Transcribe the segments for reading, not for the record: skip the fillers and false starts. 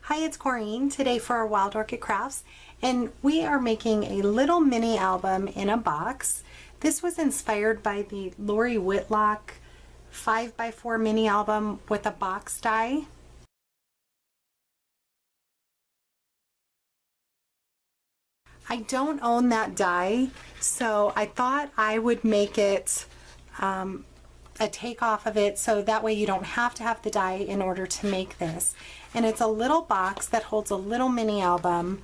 Hi, it's Corene today for our Wild Orchid Crafts, and we are making a little mini album in a box. This was inspired by the Lori Whitlock 5x4 mini album with a box die. I don't own that die, so I thought I would make it a takeoff of it so that way you don't have to have the die in order to make this. And it's a little box that holds a little mini album,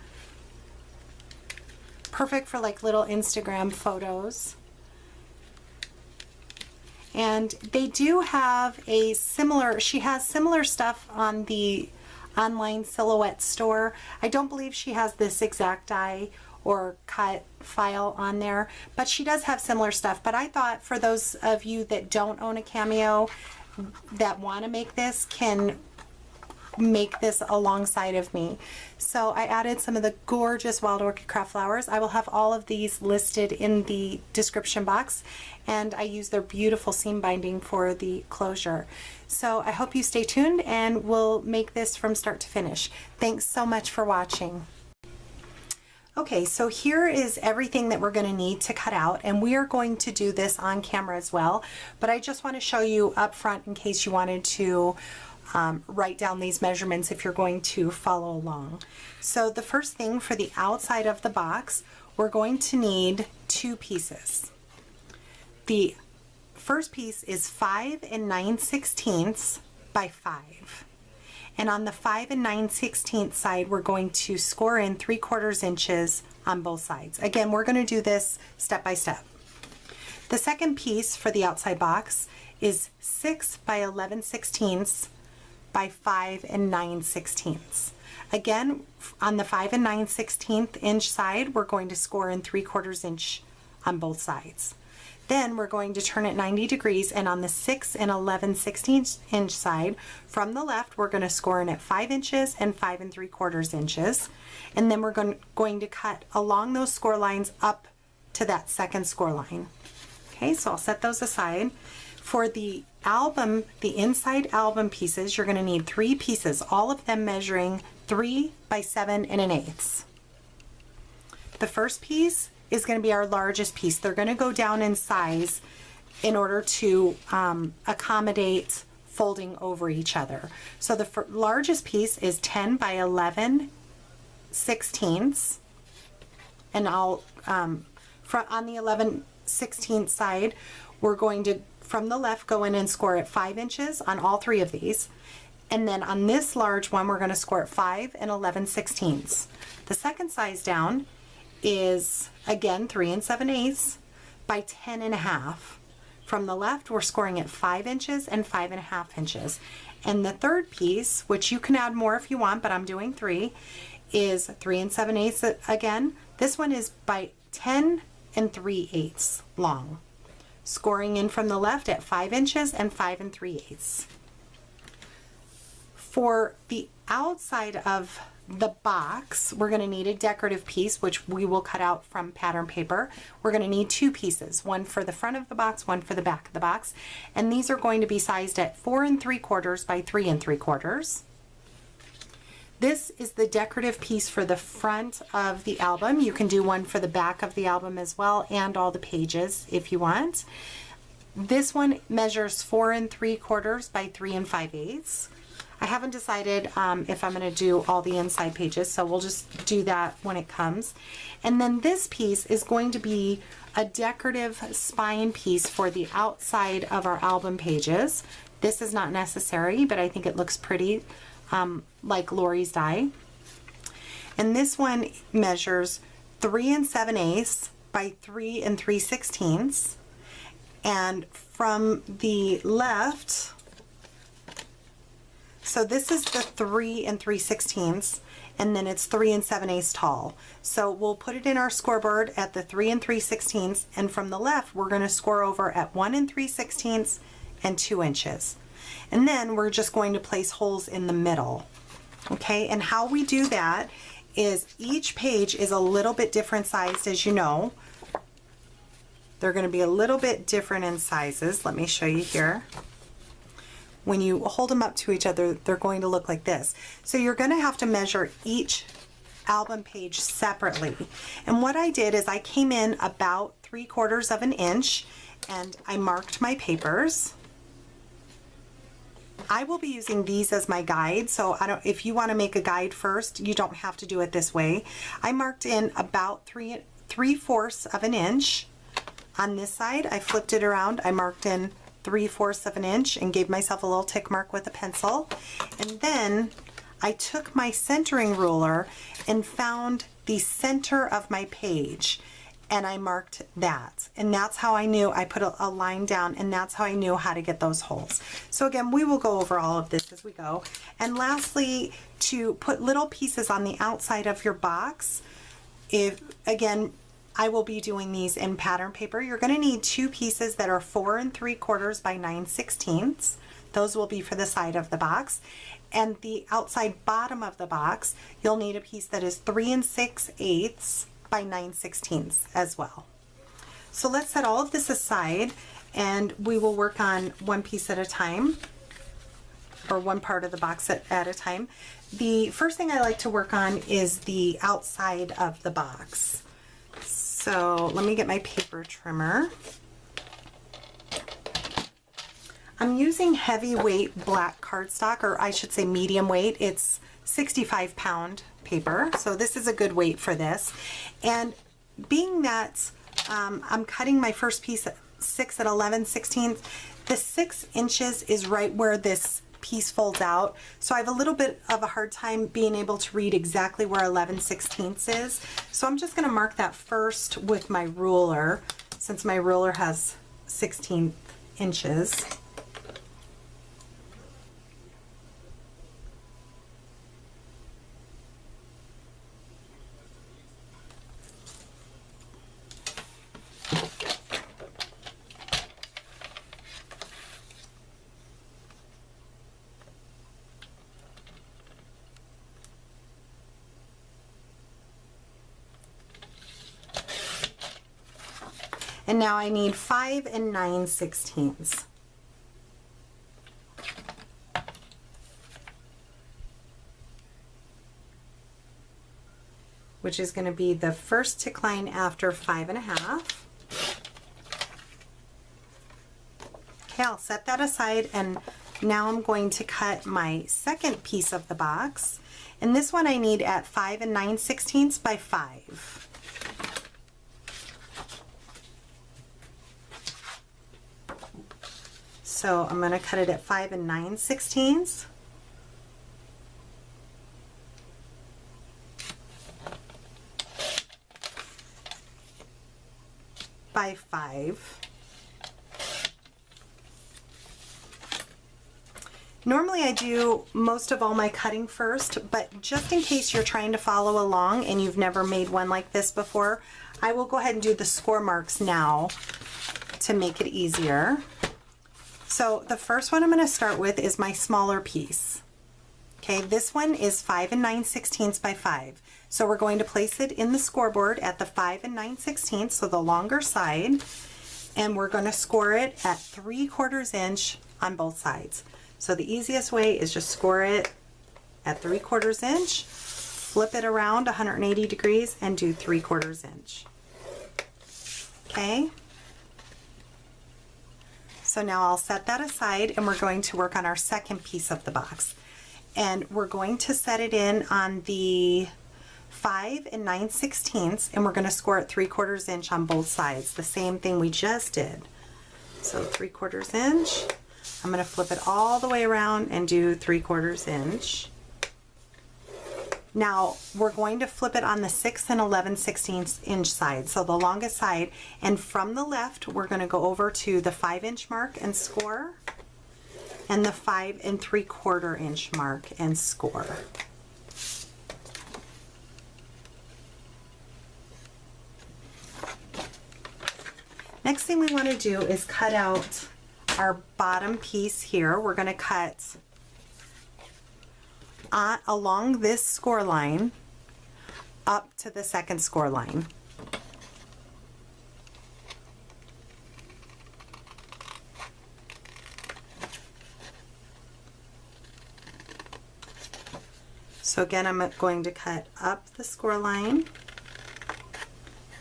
perfect for like little Instagram photos. And they do have a similar, she has similar stuff on the online silhouette store. I don't believe she has this exact die or cut file on there, but she does have similar stuff. But I thought for those of you that don't own a Cameo that want to make this can make this alongside of me. So I added some of the gorgeous Wild Orchid Craft flowers. I will have all of these listed in the description box, and I use their beautiful seam binding for the closure. So I hope you stay tuned and we'll make this from start to finish. Thanks so much for watching. Okay, so here is everything that we're going to need to cut out, and we are going to do this on camera as well, but I just want to show you up front in case you wanted to write down these measurements if you're going to follow along. So the first thing, for the outside of the box, we're going to need two pieces. The first piece is 5 9/16 by 5. And on the 5 9/16 side, we're going to score in 3/4 inches on both sides. Again, we're going to do this step by step. The second piece for the outside box is 6 by 11/16 by 5 9/16. Again, on the 5 9/16 inch side, we're going to score in 3/4 inch on both sides. Then we're going to turn it 90 degrees, and on the 6 11/16 inch side, from the left, we're going to score in at 5 inches and 5 3/4 inches. And then we're going to cut along those score lines up to that second score line. Okay, so I'll set those aside. For the album, the inside album pieces, you're going to need 3 pieces, all of them measuring 3 by 7 1/8. The first piece is going to be our largest piece. They're going to go down in size in order to accommodate folding over each other. So the largest piece is 10 by 11/16, and I'll on the 11/16 side, we're going to, from the left, go in and score at 5 inches on all 3 of these. And then on this large one, we're going to score at 5 11/16. The second size down is, again, 3 7/8 by 10 1/2. From the left, we're scoring at 5 inches and 5 1/2 inches. And the third piece, which you can add more if you want, but I'm doing 3, is 3 7/8 again. This one is by 10 3/8 long. Scoring in from the left at 5 inches and 5 3/8. For the outside of the box, we're going to need a decorative piece, which we will cut out from pattern paper. We're going to need 2 pieces, one for the front of the box, one for the back of the box, and these are going to be sized at 4 3/4 by 3 3/4. This is the decorative piece for the front of the album. You can do one for the back of the album as well, and all the pages if you want. This one measures 4 3/4 by 3 5/8. I haven't decided if I'm going to do all the inside pages, so we'll just do that when it comes. And then this piece is going to be a decorative spine piece for the outside of our album pages. This is not necessary, but I think it looks pretty, like Lori's die. And this one measures 3 7/8 by 3 3/16. And from the left, so this is the 3 3/16, and then it's 3 7/8 tall. So we'll put it in our scoreboard at the 3 3/16, and from the left, we're going to score over at 1 3/16 and 2 inches. And then we're just going to place holes in the middle. Okay, and how we do that is each page is a little bit different sized, as you know. They're going to be a little bit different in sizes. Let me show you here. when you hold them up to each other, they're going to look like this. So you're going to have to measure each album page separately. And what I did is I came in about 3/4 of an inch and I marked my papers. I will be using these as my guide, so if you want to make a guide first, you don't have to do it this way. I marked in about 3/4 of an inch. On this side, I flipped it around. I marked in 3/4 of an inch and gave myself a little tick mark with a pencil. And then I took my centering ruler and found the center of my page and I marked that. And that's how I knew, I put a line down, and that's how I knew how to get those holes. So again, we will go over all of this as we go. And lastly, to put little pieces on the outside of your box, again, I will be doing these in pattern paper. You're going to need 2 pieces that are 4 3/4 by 9/16. Those will be for the side of the box. And the outside bottom of the box, you'll need a piece that is 3 6/8 by 9/16 as well. So let's set all of this aside and we will work on one piece at a time, or one part of the box at a time. The first thing I like to work on is the outside of the box. So let me get my paper trimmer. I'm using heavyweight black cardstock, or I should say medium weight. It's 65-pound paper, so this is a good weight for this. And being that I'm cutting my first piece at 6 11/16, the 6 inches is right where this piece folds out. So I have a little bit of a hard time being able to read exactly where 11/16 is. So I'm just going to mark that first with my ruler, since my ruler has 16 inches. And now I need 5 9/16. Which is going to be the first tick line after 5 1/2. Okay, I'll set that aside, and now I'm going to cut my second piece of the box. And this one I need at 5 9/16 by 5. So I'm going to cut it at 5 9/16. By 5. Normally I do most of all my cutting first, but just in case you're trying to follow along and you've never made one like this before, I will go ahead and do the score marks now to make it easier. So the first one I'm going to start with is my smaller piece. Okay, this one is 5 9/16 by 5. So we're going to place it in the scoreboard at the 5 9/16, so the longer side, and we're going to score it at 3/4 inch on both sides. So the easiest way is just score it at 3/4 inch, flip it around 180 degrees, and do 3/4 inch. Okay. So now I'll set that aside, and we're going to work on our second piece of the box. And we're going to set it in on the 5 9/16, and we're going to score it 3/4 inch on both sides. The same thing we just did. So 3/4 inch. I'm going to flip it all the way around and do 3/4 inch. Now we're going to flip it on the 6 11/16 inch side, so the longest side, and from the left we're going to go over to the 5 inch mark and score, and the 5 3/4 inch mark and score. Next thing we want to do is cut out our bottom piece here. We're going to cut along this score line up to the second score line. So again, I'm going to cut up the score line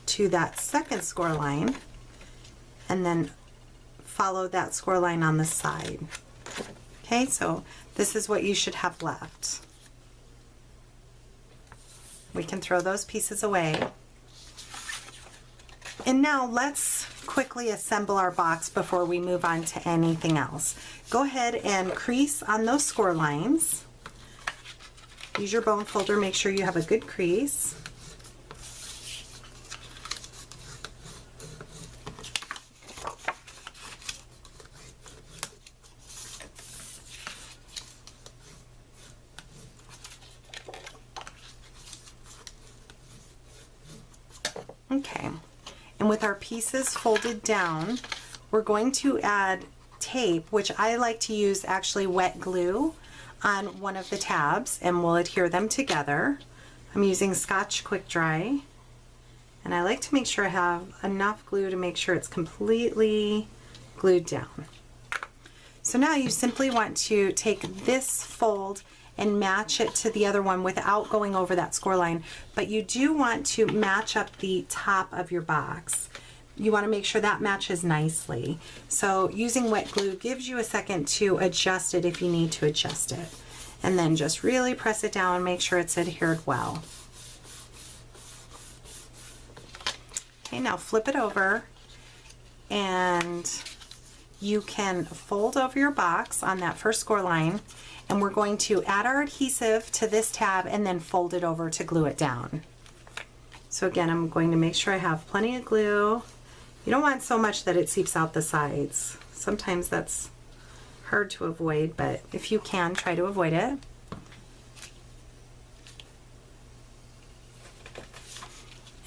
to that second score line and then follow that score line on the side. Okay, so this is what you should have left. We can throw those pieces away. And now let's quickly assemble our box before we move on to anything else. Go ahead and crease on those score lines. Use your bone folder, make sure you have a good crease. Okay, and with our pieces folded down, we're going to add tape, which I like to use actually wet glue on one of the tabs, and we'll adhere them together. I'm using Scotch Quick Dry, and I like to make sure I have enough glue to make sure it's completely glued down. So now you simply want to take this fold and match it to the other one without going over that score line, but you do want to match up the top of your box. You want to make sure that matches nicely. So using wet glue gives you a second to adjust it if you need to adjust it. And then just really press it down, make sure it's adhered well. Okay, now flip it over and you can fold over your box on that first score line, and we're going to add our adhesive to this tab and then fold it over to glue it down. So again, I'm going to make sure I have plenty of glue. You don't want so much that it seeps out the sides. Sometimes that's hard to avoid, but if you can, try to avoid it.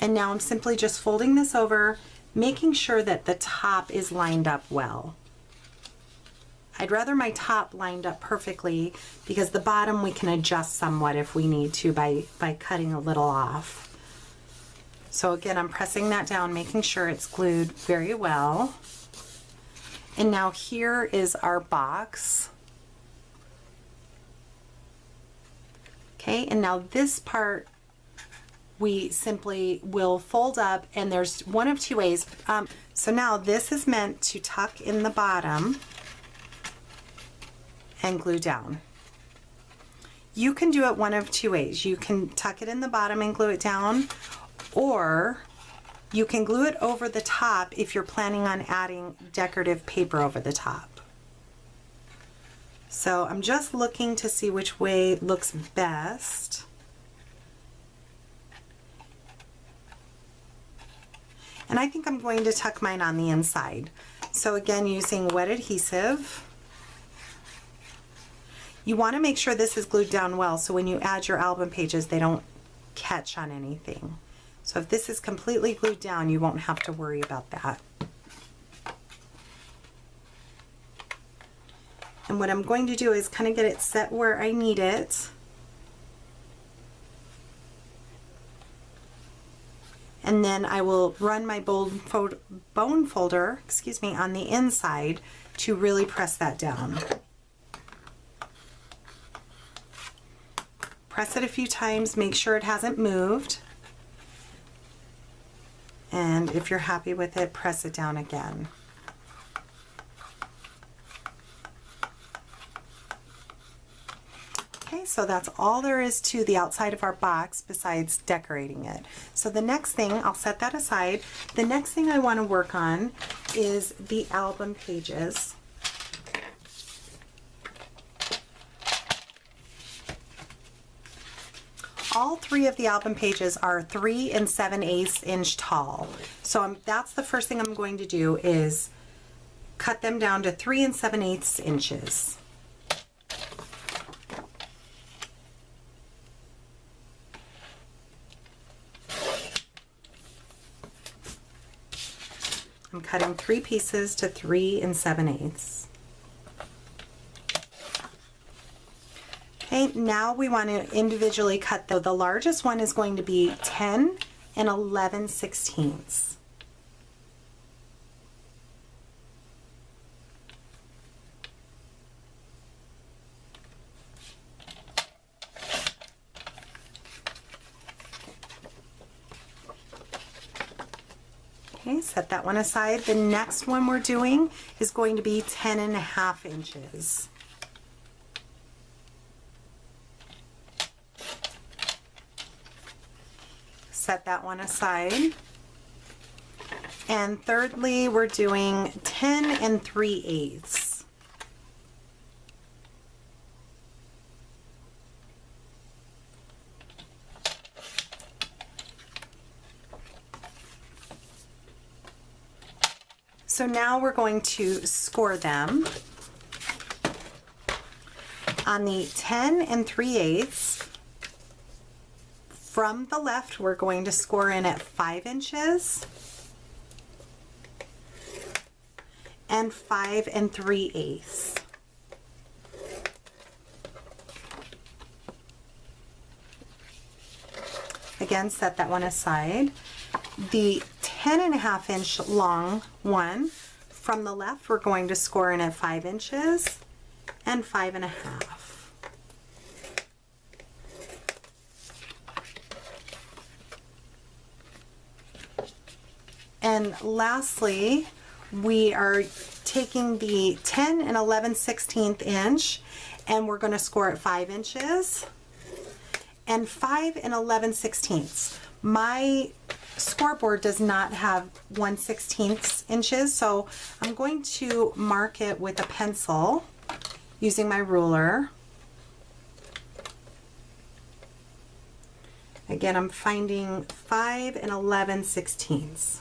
And now I'm simply just folding this over, making sure that the top is lined up well. I'd rather my top lined up perfectly because the bottom we can adjust somewhat if we need to by cutting a little off. So again, I'm pressing that down, making sure it's glued very well. And now here is our box. Okay, and now this part we simply will fold up, and there's one of two ways. So now this is meant to tuck in the bottom and glue down. You can do it one of two ways. You can tuck it in the bottom and glue it down, or you can glue it over the top if you're planning on adding decorative paper over the top. So I'm just looking to see which way looks best. And I think I'm going to tuck mine on the inside. So again, using wet adhesive. You want to make sure this is glued down well so when you add your album pages they don't catch on anything. So if this is completely glued down, you won't have to worry about that. And what I'm going to do is kind of get it set where I need it. And then I will run my bone folder, on the inside to really press that down. Press it a few times, make sure it hasn't moved. And if you're happy with it, press it down again. Okay, so that's all there is to the outside of our box besides decorating it. So the next thing, I'll set that aside. The next thing I want to work on is the album pages. All three of the album pages are 3 7/8 inch tall. So that's the first thing I'm going to do is cut them down to 3 7/8 inches. I'm cutting 3 pieces to 3 7/8. Okay, now we want to individually cut the largest one is going to be 10 11/16. set that one aside. The next one we're doing is going to be 10.5 inches. Set that one aside. And thirdly, we're doing 10 3/8. So now we're going to score them. On the 10 3/8, from the left, we're going to score in at 5 inches and 5 3/8. Again, set that one aside. The 10.5 inch long one, from the left, we're going to score in at 5 inches and 5.5. And lastly, we are taking the 10 11/16 inch and we're going to score at 5 inches and 5 11/16. My scoreboard does not have 1/16 inches, so I'm going to mark it with a pencil using my ruler. Again, I'm finding 5 11/16.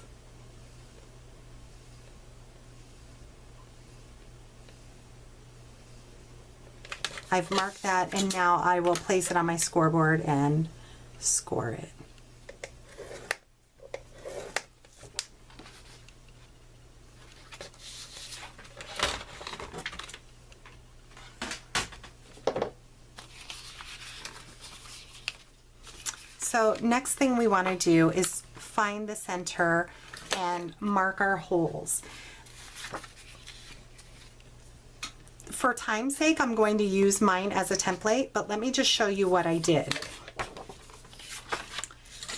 I've marked that, and now I will place it on my scoreboard and score it. So next thing we want to do is find the center and mark our holes. For time's sake, I'm going to use mine as a template, but let me just show you what I did.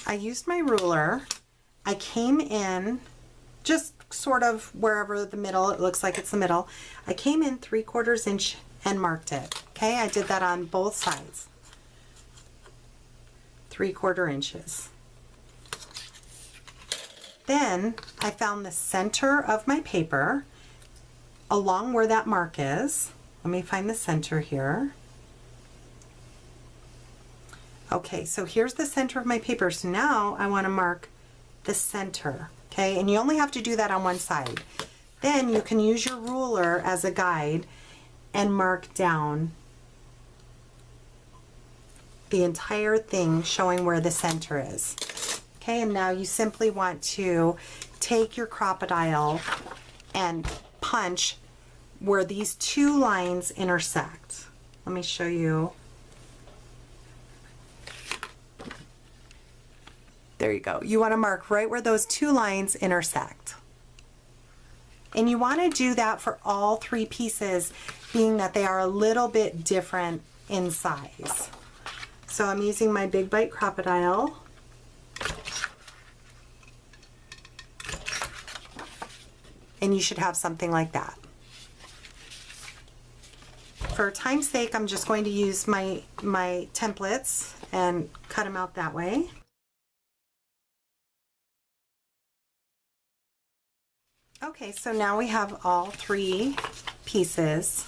I used my ruler. I came in just sort of wherever the middle, it looks like it's the middle. I came in 3/4 inch and marked it. Okay, I did that on both sides. 3/4 inches. Then I found the center of my paper along where that mark is. Let me find the center here. Okay, so here's the center of my paper. So now I want to mark the center. Okay, and you only have to do that on one side. Then you can use your ruler as a guide and mark down the entire thing, showing where the center is. Okay, and now you simply want to take your crocodile and punch where these two lines intersect. Let me show you. There you go. You want to mark right where those two lines intersect. And you want to do that for all three pieces, being that they are a little bit different in size. So I'm using my Big Bite Crocodile. And you should have something like that. For time's sake, I'm just going to use my templates and cut them out that way. Okay, so now we have all three pieces.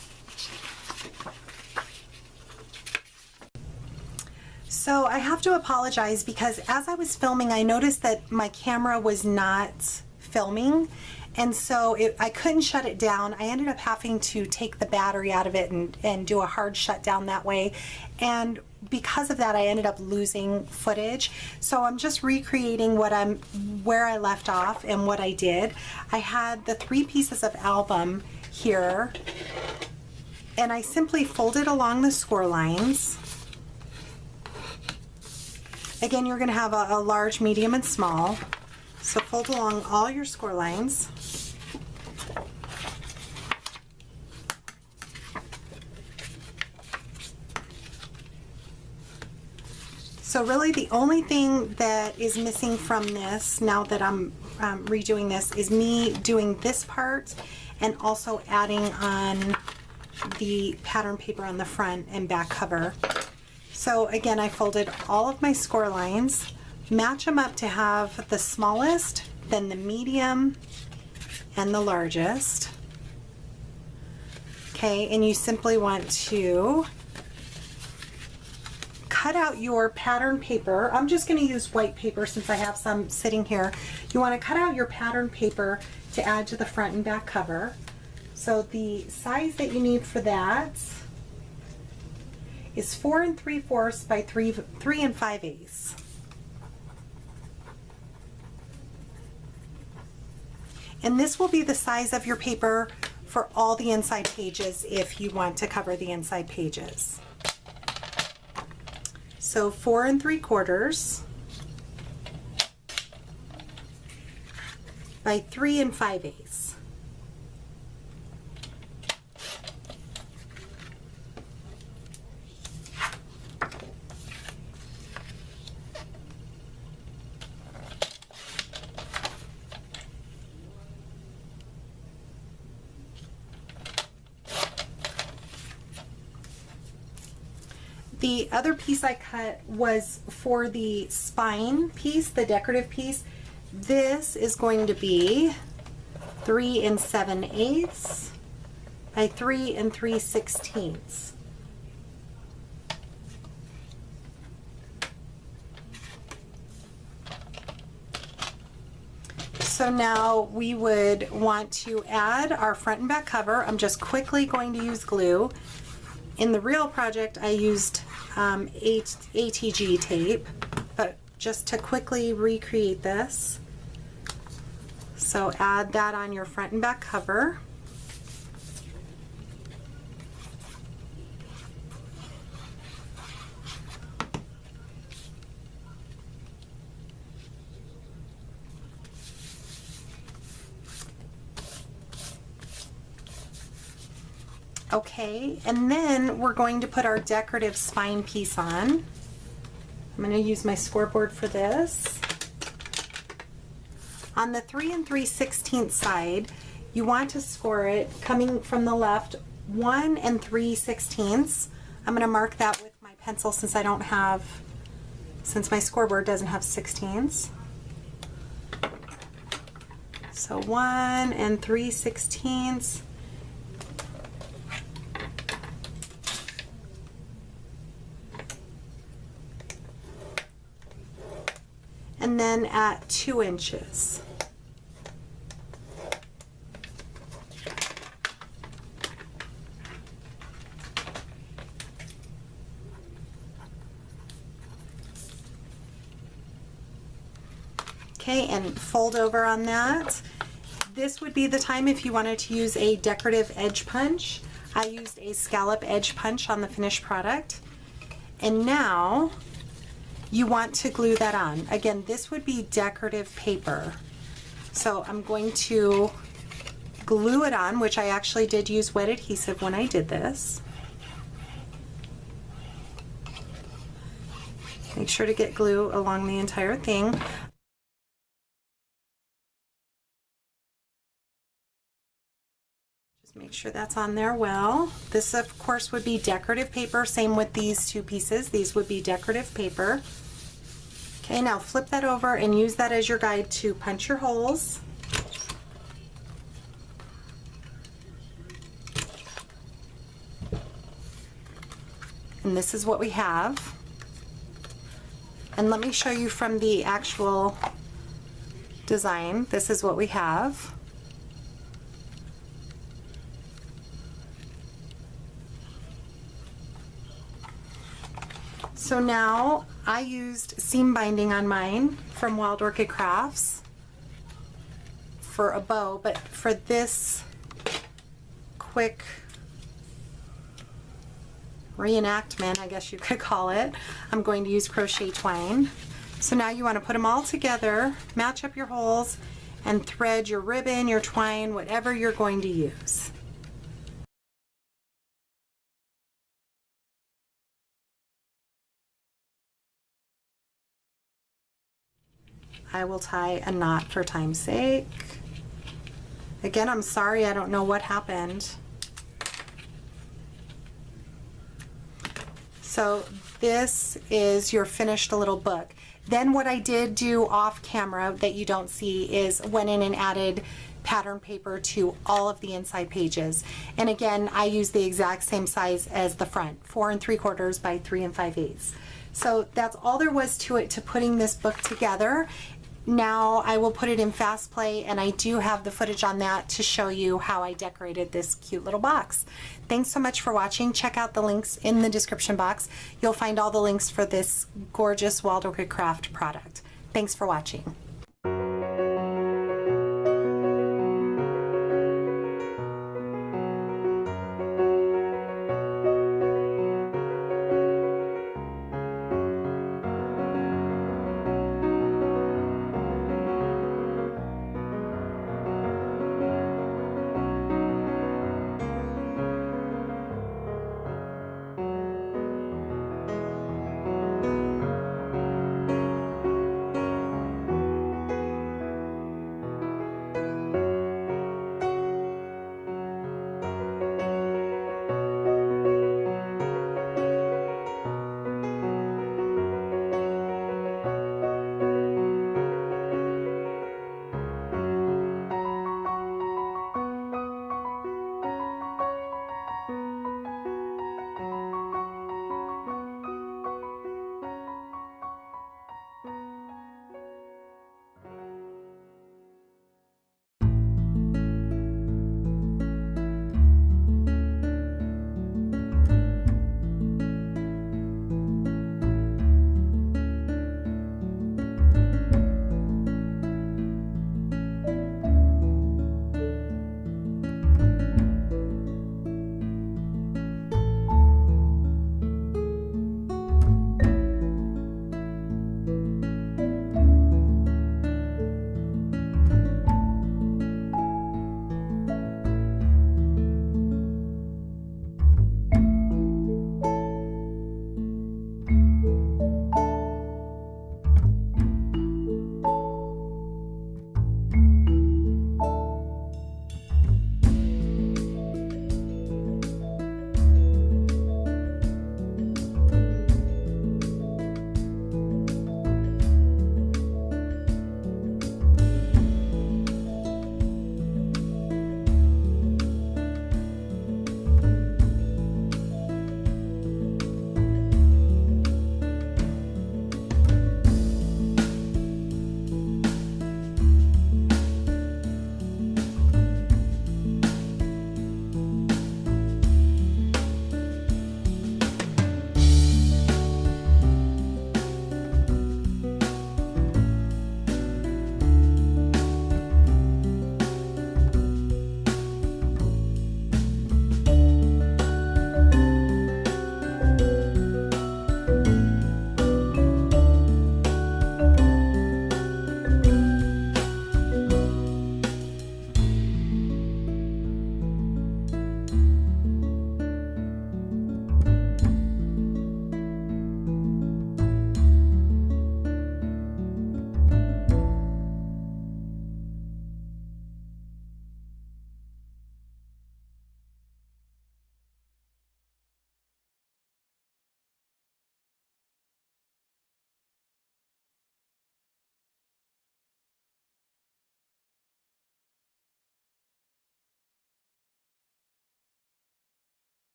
So I have to apologize because as I was filming, I noticed that my camera was not filming, and so I couldn't shut it down. I ended up having to take the battery out of it and do a hard shutdown that way, and because of that I ended up losing footage. So I'm just recreating where I left off and what I did. I had the three pieces of album here, and I simply folded along the score lines. Again, you're going to have a large, medium, and small. So fold along all your score lines. So really the only thing that is missing from this, now that I'm redoing this is me doing this part and also adding on the pattern paper on the front and back cover. So again, I folded all of my score lines, match them up to have the smallest, then the medium, and the largest. Okay, and you simply want to cut out your pattern paper. I'm just going to use white paper since I have some sitting here. You want to cut out your pattern paper to add to the front and back cover. So the size that you need for that is 4 3/4 by 3 5/8. And this will be the size of your paper for all the inside pages if you want to cover the inside pages. So 4 3/4 by 3 5/8. The other piece I cut was for the spine piece, the decorative piece. This is going to be 3 7/8 by 3 3/16. So now we would want to add our front and back cover. I'm just quickly going to use glue. In the real project, I used ATG tape, but just to quickly recreate this. So add that on your front and back cover. Okay, and then we're going to put our decorative spine piece on. I'm going to use my scoreboard for this. On the 3 3/16 side, you want to score it coming from the left 1 3/16. I'm going to mark that with my pencil since my scoreboard doesn't have 16ths. So 1 3/16. And then at 2 inches. Okay, and fold over on that. This would be the time if you wanted to use a decorative edge punch. I used a scallop edge punch on the finished product. And now you want to glue that on. Again, this would be decorative paper. So I'm going to glue it on, which I actually did use wet adhesive when I did this. Make sure to get glue along the entire thing. Just make sure that's on there well. This, of course, would be decorative paper. Same with these two pieces. These would be decorative paper. Okay, now flip that over and use that as your guide to punch your holes. And this is what we have. And let me show you from the actual design. This is what we have. So now I used seam binding on mine from Wild Orchid Crafts for a bow, but for this quick reenactment, I guess you could call it, I'm going to use crochet twine. So now you want to put them all together, match up your holes, and thread your ribbon, your twine, whatever you're going to use. I will tie a knot for time's sake. Again, I'm sorry, I don't know what happened. So this is your finished little book. Then what I did do off camera that you don't see is went in and added pattern paper to all of the inside pages. And again, I use the exact same size as the front, 4 3/4 by 3 5/8. So that's all there was to it, to putting this book together. Now I will put it in Fast Play, and I do have the footage on that to show you how I decorated this cute little box. Thanks so much for watching. Check out the links in the description box. You'll find all the links for this gorgeous Wild Orchid Craft product. Thanks for watching.